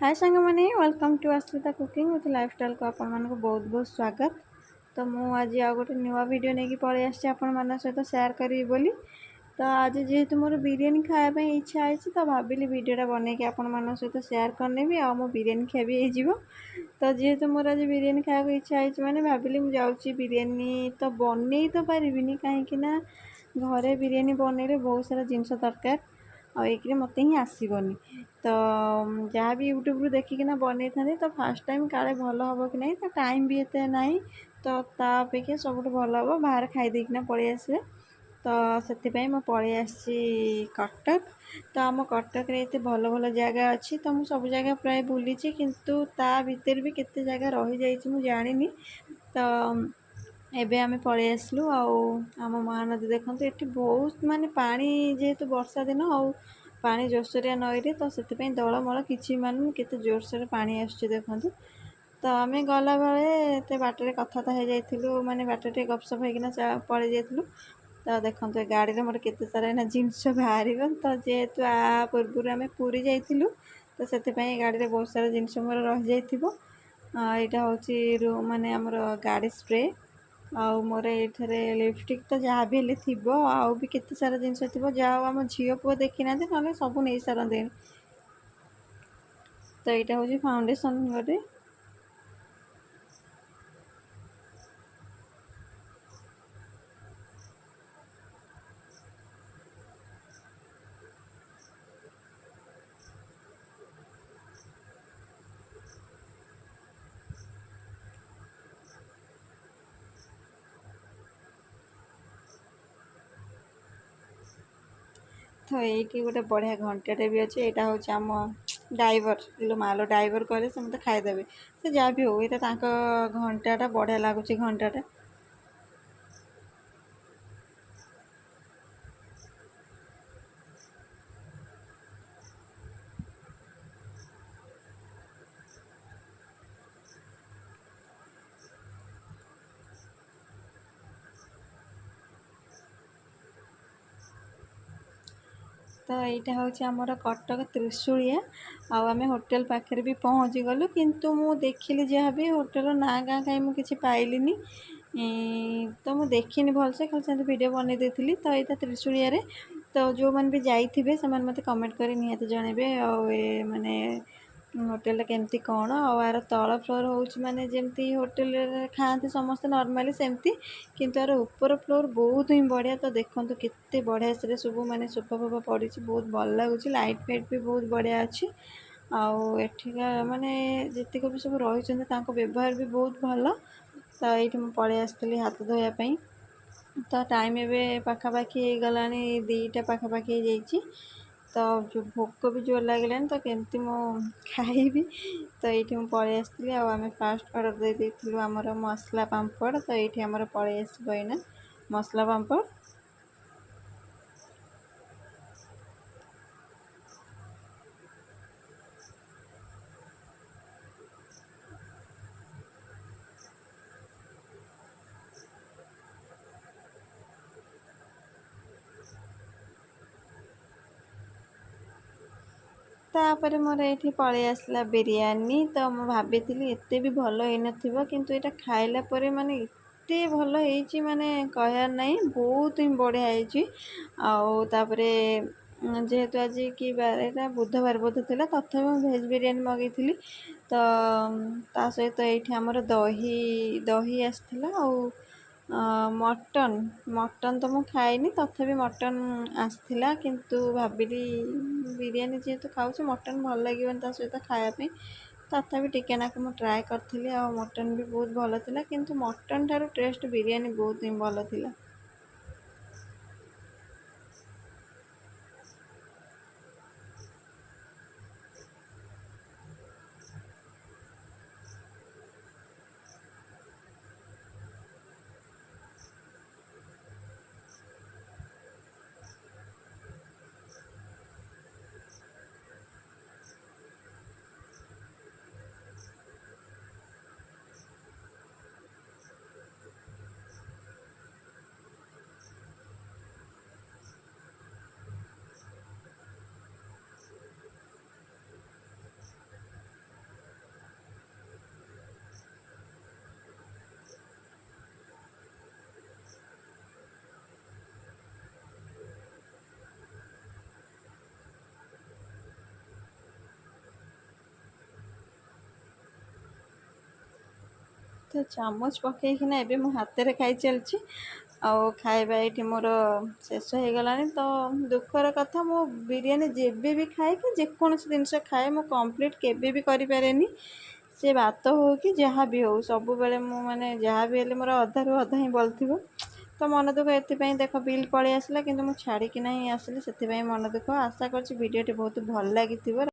हाय सांग मैंने welcome to Asmita cooking with lifestyle को आपण मानक बहुत बहुत स्वागत। तो मु आज आ गोटे नुआ वीडियो नहीं पलि आसी आपण मान सहित सेयार करी बोली। तो आज जेहेतु मोर बिरियानी खायापी इच्छा है तो भाविली वीडियोटा बनई कि आपण मान सहित सेयार करनेबी आ मो बिरियानी खिया भी हो। तो जेहेतु मोर आज बिरियानी खाया इच्छा है मैंने भाविली मुझे जाऊँगी बिरियानी तो बनई तो पारिनी कहीं घरे बिरियानी बनइले बहुत सारा जिनस दरकार आईक मत ही आसबनी। तो जहाँ भी यूट्यूब रू देखिकिना बनई था तो फास्ट टाइम काले भल हम कि नहीं तो टाइम भी एत ना तो अपेक्षा सब भल हम बाहर खाईदेकिना पलि आसे। तो से मैं पलि आसी कटक। तो आम कटक एत भल भल जगह अच्छी तो मुझ सब जगह प्राय बुली किंतु ता भीतर भी केते जगह रही जाइए जानी। तो एबे आमे पलि आसलु आम महानदी देखो ये बहुत माने पानी जेहेतु वर्षा दिन पानी जोरसोरिया नईरे तो से दलमल कि मानू केते जोरसोर पानी आसुचे देखो। तो आम गला बेले बाटर कथा हो जाइलु माने बाटर गपसप होना पलि जाइलु। तो देखो गाड़ी में मोर केते सारा ना जिनस बाहर। तो जेहेतु आ पूर्व आम पूरी जाइलु तो से गाड़ी में बहुत सारा जिनस मोर रही जाइथिबो। यहाँ हूँ माने आमर गाड़ी स्प्रे आउ मोर ये लिपस्टिक तो जहाँ भी हेल्ले थी आउ भी केते सारा जिनस थी जहाँ आम झील पुआ देखी ना ना सब नहीं सारते। तो यहाँ हूँ फाउंडेसन गोटे। तो ये गोटे बढ़िया घंटाटे भी अच्छे यहाँ हूँ आम ड्राइवर मालो ड्राइवर कहले से मत खाईदेवे से जहाँ भी हो यहाँ घंटाटा बढ़िया लगुच घंटाटा। तो यहाँ हूँ आमर कटक त्रिशूलिया आम होटेल पाखे भी पहुँची गलु किंतु मु देखिली जहाँ भी होटेल ना गाँ कहीं मुझे पाइलिनी। तो मुझे देखनी भलसे खाली से वीडियो बनई देती। तो यहाँ त्रिशूलिया तो जो मैंने भी जाइए से मत कमेंट कर निहत जनइबे माने होटेल केमती कौन आर तल फ्लोर हूँ माने जमती होटेल खाते समस्त नॉर्मली सेमती किंतु यार ऊपर फ्लोर बहुत ही बढ़िया। तो देखो केते बढ़िया से सब माने सोफा फोफा पड़ी बहुत भल लगुच लाइट फाइट भी बहुत बढ़िया अच्छी आठिका माने जितक भी सब रही व्यवहार भी बहुत भल। तो ये पलि आसती हाथ धोयापाई। तो टाइम एवं पाखापाखि गला 2टा पाखापाखि जाइए। तो जो भोक भी जोर लगे तो केमती मु खाइबी। तो ये पलि आसती आम फास्ट अर्डर दे देलु आमर मसला पापड़। तो ये आमर पलि आसना मसला पापड़। तापर मोर ये पलि आसला बिरयानी। तो मुझे भाभी एत भी भल हो न किंतु यहाँ खाइला परे माने एते भल होती माने कहयार नहीं बहुत ही बढ़िया होती। आउे जेहेतु आज कि बार यहाँ बुधवार बोध था तथा भेज बिरयानी मगेली। तो ता सहित ये आमर दही दही आसला मटन मटन तो मुझे खाएनी तथापि मटन आसला किंतु भाविली बिरयानी जेहेतु खाऊँ मटन भल लगे सहित खायापी तथापि टिके नाक मुझे ट्राए करी मटन भी बहुत भल था किंतु मटन ठार टेस्ट बिरयानी बहुत ही भल था। ତ ଚାମଚ ପକାଇକିନା ଏବେ ମୁଁ ହାତରେ ଖାଇ ଚାଲିଛି। ଆଉ ଖାଇବା ଏଇଠି ମୋର ଶେଷ ହେଇଗଲାଣି। ତ ଦୁଃଖର କଥା, ମୁଁ ବିରିୟାନୀ ଯେବେ ବି ଖାଏ କି ଯେକୌଣସି ଜିନିଷ ଖାଏ ମୁଁ କମ୍ପ୍ଲିଟ୍ କେବେ ବି କରିପାରେନି। ସେ ଭାତ ହଉ କି ଯାହା ବି ହଉ, ସବୁବେଳେ ମୁଁ ମାନେ ଯାହା ବି ହେଲେ ମୋର ଅଧାରୁ ଅଧା ହିଁ ବଳିଥିବ। ତ ମନ ଦୁଃଖ ଏଥିପାଇଁ, ଦେଖ ବିଲ୍ ପଳେଇ ଆସିଲା କିନ୍ତୁ ମୁଁ ଛାଡ଼ିକିନା ହିଁ ଆସିଲି, ସେଥିପାଇଁ ମନ ଦୁଃଖ। ଆଶା କରୁଛି ଭିଡ଼ିଓଟି ବହୁତ ଭଲ ଲାଗିଥିବ।